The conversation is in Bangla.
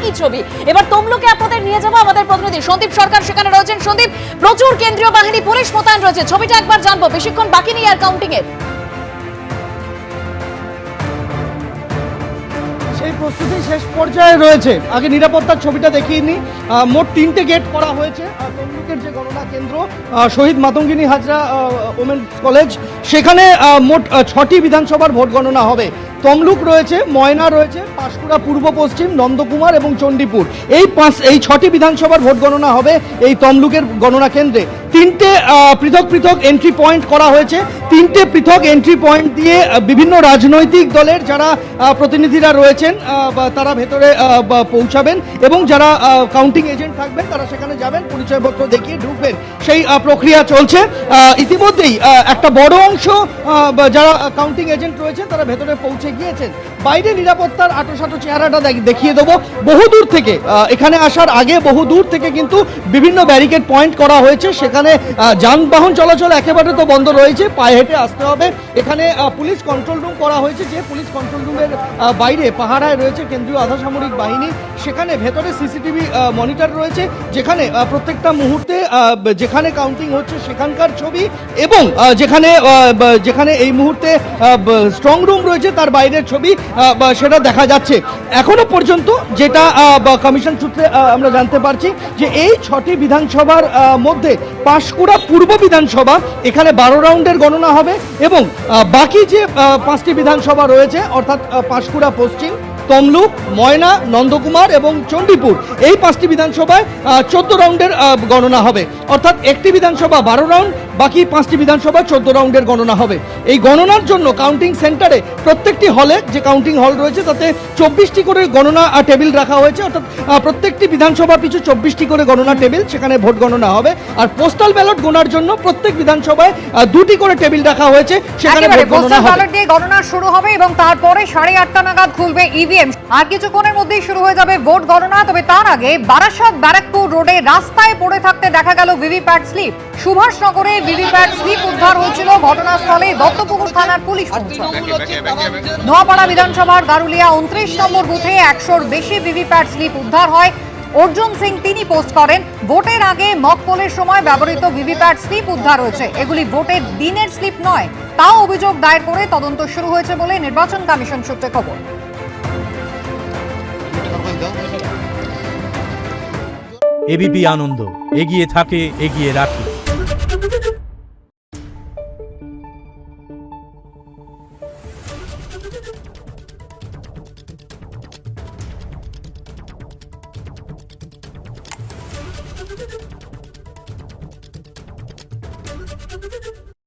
কি ছবি। এবার তমলুকে আপনাদের নিয়ে যাবো আমাদের প্রতিনিধি সন্দীপ সরকার সেখানে রয়েছেন। সন্দীপ, প্রচুর কেন্দ্রীয় বাহিনী পুলিশ মোতায়েন রয়েছে, ছবিটা একবার জানবো, বেশিক্ষণ বাকি নেই আর কাউন্টিং এর। সেই প্রস্তুতি শেষ পর্যায়ে রয়েছে। আগে নিরাপত্তার ছবিটা দেখিয়ে নিই। মোট 3টে গেট করা হয়েছে। তমলুকের যে গণনা কেন্দ্র শহীদ মাতঙ্গিনী হাজরা ওমেন্স কলেজ, সেখানে মোট 6টি বিধানসভার ভোট গণনা হবে। তমলুক রয়েছে, ময়না রয়েছে, পাঁশকুড়া পূর্ব পশ্চিম, নন্দকুমার এবং চণ্ডীপুর, এই 6টি বিধানসভার ভোট গণনা হবে এই তমলুকের গণনা কেন্দ্রে। 3টে পৃথক পৃথক এন্ট্রি পয়েন্ট করা হয়েছে। 3টে পৃথক এন্ট্রি পয়েন্ট দিয়ে বিভিন্ন রাজনৈতিক দলের যারা প্রতিনিধিরা রয়েছেন তারা ভেতরে পৌঁছাবেন এবং যারা কাউন্টিং এজেন্ট থাকবেন তারা সেখানে যাবেন, পরিচয়পত্র দেখিয়ে ঢুকবেন, সেই প্রক্রিয়া চলছে। ইতিমধ্যেই একটা বড় অংশ যারা কাউন্টিং এজেন্ট রয়েছেন তারা ভেতরে পৌঁছে গিয়েছেন। বাইরে নিরাপত্তার আটোসাটো চেহারাটা দেখিয়ে দেবো। বহুদূর থেকে এখানে আসার আগে বহুদূর থেকে কিন্তু বিভিন্ন ব্যারিকেড পয়েন্ট করা হয়েছে। সেখানে যানবাহন চলাচল একেবারে তো বন্ধ রয়েছে, পায়ে হেঁটে আসতে হবে। এখানে পুলিশ কন্ট্রোল রুম করা হয়েছে, যে পুলিশ কন্ট্রোল রুমের বাইরে পাহারায় রয়েছে কেন্দ্রীয় আধা সামরিক বাহিনী। সেখানে ভেতরে সিসিটিভি মনিটর রয়েছে, যেখানে প্রত্যেকটা মুহূর্তে যেখানে কাউন্টিং হচ্ছে সেখানকার ছবি এবং যেখানে এই মুহূর্তে স্ট্রং রুম রয়েছে তার বাইরের ছবি সেটা দেখা যাচ্ছে। এখনো পর্যন্ত যেটা কমিশন সূত্রে আমরা জানতে পারছি যে এই 6টি বিধানসভার মধ্যে পাঁশকুড়া পূর্ব বিধানসভা, এখানে 12 রাউন্ডের গণনা হবে এবং বাকি যে 5টি বিধানসভা রয়েছে অর্থাৎ পাঁশকুড়া পশ্চিম, তমলুক, ময়না, নন্দকুমার এবং চণ্ডীপুর, এই 5টি বিধানসভায় 14 রাউন্ডের গণনা হবে। অর্থাৎ একটি বিধানসভা 12 রাউন্ড, বাকি 5টি বিধানসভা 14 রাউন্ডের গণনা হবে। এই গণনার জন্য কাউন্টিং সেন্টারে প্রত্যেকটি হলে, যে কাউন্টিং হল রয়েছে তাতে 24টি করে গণনা টেবিল রাখা হয়েছে। অর্থাৎ প্রত্যেকটি বিধানসভা পিছু 24টি করে গণনা টেবিল, সেখানে ভোট গণনা হবে। আর পোস্টাল ব্যালট গোনার জন্য প্রত্যেক বিধানসভায় 2টি করে টেবিল রাখা হয়েছে, সেখানে ভোট গণনা হবে। ব্যালট দিয়ে গণনা শুরু হবে এবং তারপরে 8:30 নাগাদ খুলবে ইভিএম। আর কিছুক্ষণের মধ্যেই শুরু হয়ে যাবে ভোট গণনা। তবে তার আগে বারাসাত ব্যারাকপুর রোডে রাস্তায় পড়ে থাকতে দেখা গেল ভিভিপ্যাট স্লিপ। সুভাষনগরে ভিভিপ্যাট স্লিপ উদ্ধার হয়েছিল। ঘটনাস্থলে দত্তপুকুর থানার পুলিশ পৌঁছায়। নোয়াপাড়া বিধানসভার গারুলিয়া 29 নম্বর বুথে 100-র বেশি ভিভিপ্যাট স্লিপ উদ্ধার হয়। অর্জুন সিং তিনি পোস্ট করেন, ভোটের আগে মক পোলের সময় ব্যবহৃত ভিভিপ্যাট স্লিপ উদ্ধার হয়েছে। এগুলি ভোটের দিনের স্লিপ নয়, তাও অভিযোগ দায়ের করে তদন্ত শুরু হয়েছে বলে নির্বাচন কমিশন সূত্রে খবর। এবিপি আনন্দ, এগিয়ে থাকে, এগিয়ে রাখে।